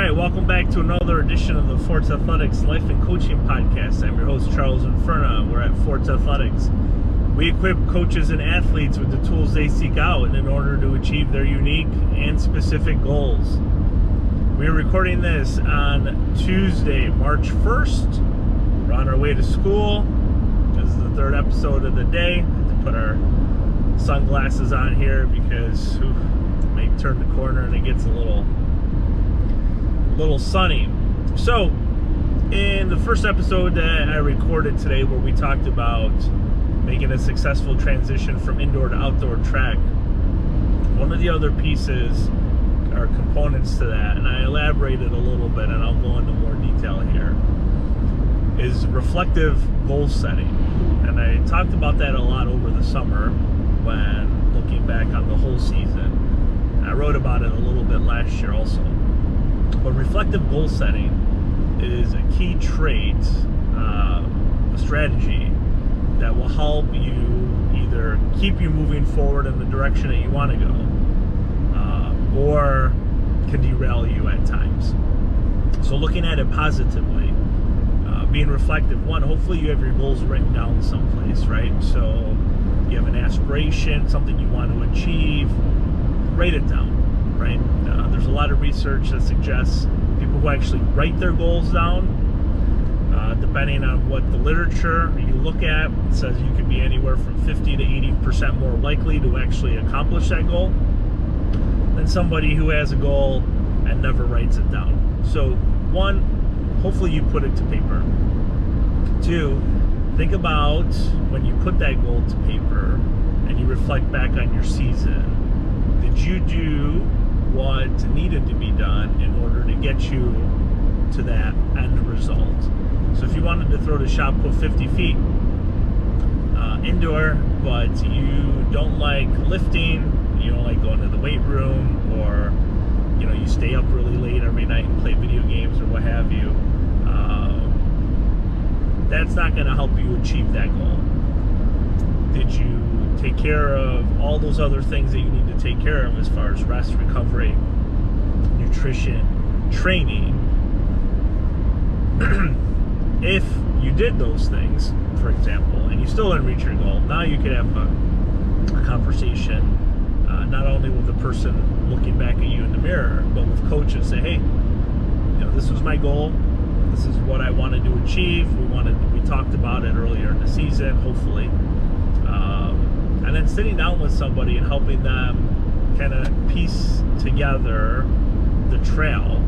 right, welcome back to another edition of the Forts Athletics Life and Coaching Podcast. I'm your host, Charles Inferna. We're at Forts Athletics. We equip coaches and athletes with the tools they seek out in order to achieve their unique and specific goals. We are recording this on Tuesday, March 1st. We're on our way to school. This is the third episode of the day. I have to put our sunglasses on here because we may turn the corner and it gets a little sunny. So in the first episode that I recorded today, where we talked about making a successful transition from indoor to outdoor track, one of the other pieces or components to that, and I elaborated a little bit and I'll go into more detail here, is reflective goal setting. And I talked about that a lot over the summer when looking back on the whole season. I wrote about it a little bit last year also. But reflective goal setting is a key trait, a strategy that will help you either keep you moving forward in the direction that you want to go, or can derail you at times. So looking at it positively, being reflective, one, hopefully you have your goals written down someplace, right? So you have an aspiration, something you want to achieve, write it down, right? There's a lot of research that suggests people who actually write their goals down, depending on what the literature you look at, it says you could be anywhere from 50 to 80% more likely to actually accomplish that goal than somebody who has a goal and never writes it down. So one, hopefully you put it to paper. Two, think about when you put that goal to paper and you reflect back on your season. Did you do what needed to be done in order to get you to that end result? So if you wanted to throw the shot put 50 feet indoor, but you don't like lifting, you don't like going to the weight room, or you stay up really late every night and play video games or what have you, that's not going to help you achieve that goal. Did you take care of all those other things that you need to take care of as far as rest, recovery, nutrition, training? If you did those things, for example, and you still didn't reach your goal, now you could have a conversation, not only with the person looking back at you in the mirror, but with coach, and say, hey, this was my goal. This is what I wanted to achieve. We talked about it earlier in the season, hopefully. And then sitting down with somebody and helping them kind of piece together the trail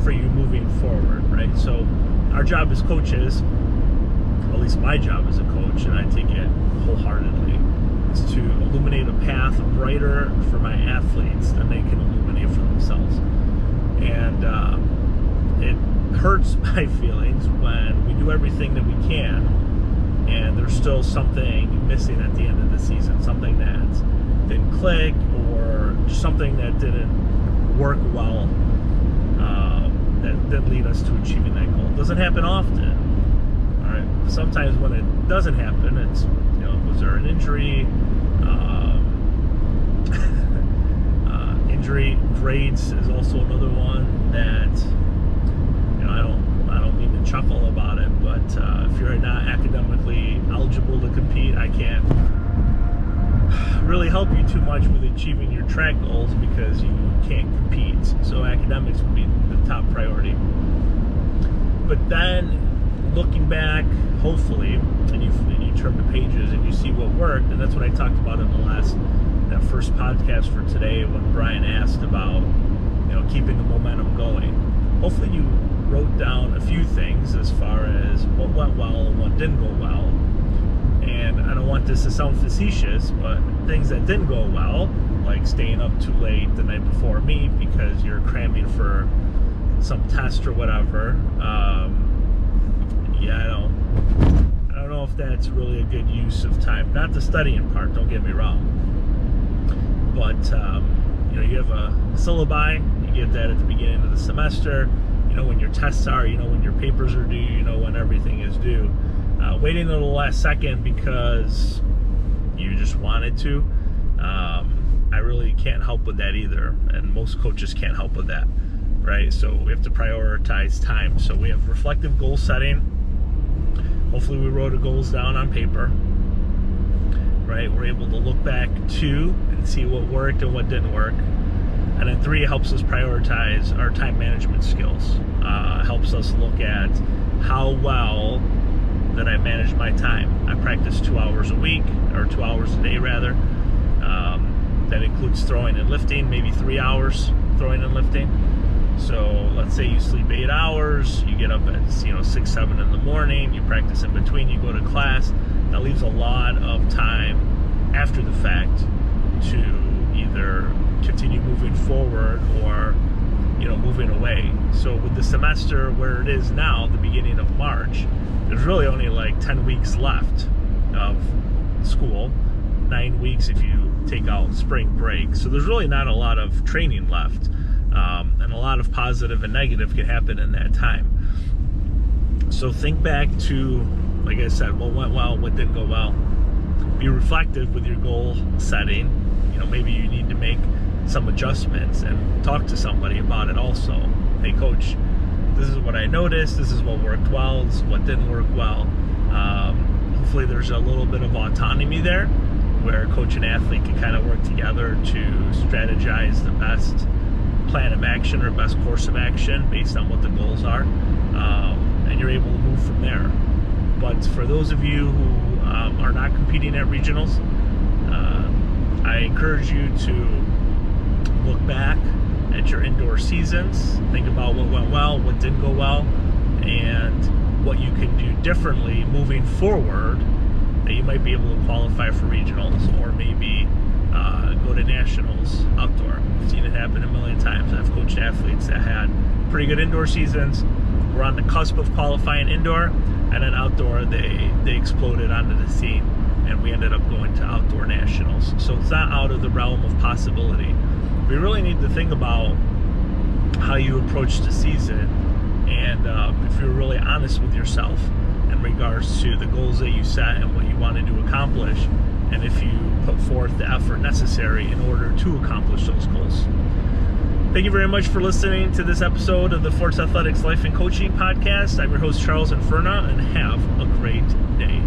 for you moving forward, right? So our job as coaches, at least my job as a coach, and I take it wholeheartedly, is to illuminate a path brighter for my athletes than they can illuminate for themselves. And it hurts my feelings when we do everything that we can and there's still something missing at the end of the season, something that didn't click or something that didn't work well, that didn't lead us to achieving that goal. It doesn't happen often. All right. Sometimes when it doesn't happen, it's, was there an injury? Injury grades is also another one that, I don't mean to chuckle about it, but if you're not academically eligible to compete, I can't really help you too much with achieving your track goals because you can't compete. So academics would be the top priority. But then looking back, hopefully, and you turn the pages and you see what worked, and that's what I talked about in that first podcast for today when Brian asked about keeping the momentum going. Hopefully you wrote down a few things as far as what went well and what didn't go well. And I don't want this to sound facetious, but things that didn't go well, like staying up too late the night before meet because you're cramming for some test or whatever. I don't know if that's really a good use of time. Not the studying part, don't get me wrong. But you have a syllabi, you get that at the beginning of the semester. You know when your tests are, you know when your papers are due, you know when everything is due. Waiting until the last second because you just wanted to, I really can't help with that either, and most coaches can't help with that, right? So we have to prioritize time. So we have reflective goal setting. Hopefully we wrote our goals down on paper, right? We're able to look back to and see what worked and what didn't work. And then 3, it helps us prioritize our time management skills. Helps us look at how well that I manage my time. I practice 2 hours a week, or 2 hours a day rather. That includes throwing and lifting, maybe 3 hours throwing and lifting. So let's say you sleep 8 hours, you get up at 6, 7 in the morning, you practice in between, you go to class. That leaves a lot of time after the fact to either continue moving forward or moving away. So with the semester where it is now, the beginning of March, there's really only like 10 weeks left of school, 9 weeks if you take out spring break. So there's really not a lot of training left, and a lot of positive and negative can happen in that time. So think back to, like I said, what went well, what didn't go well. Be reflective with your goal setting. Maybe you need to make some adjustments and talk to somebody about it also. Hey coach, this is what I noticed, this is what worked well, this is what didn't work well. Hopefully there's a little bit of autonomy there where coach and athlete can kind of work together to strategize the best plan of action or best course of action based on what the goals are, and you're able to move from there. But for those of you who are not competing at regionals, I encourage you to look back at your indoor seasons, think about what went well, what didn't go well, and what you can do differently moving forward that you might be able to qualify for regionals, or maybe go to nationals outdoor. I've seen it happen a million times. I've coached athletes that had pretty good indoor seasons, were on the cusp of qualifying indoor, and then outdoor they exploded onto the scene, and we ended up going to outdoor nationals. So it's not out of the realm of possibility. We really need to think about how you approach the season, and if you're really honest with yourself in regards to the goals that you set and what you wanted to accomplish, and if you put forth the effort necessary in order to accomplish those goals. Thank you very much for listening to this episode of the Forts Athletics Life and Coaching Podcast. I'm your host, Charles Inferna, and have a great day.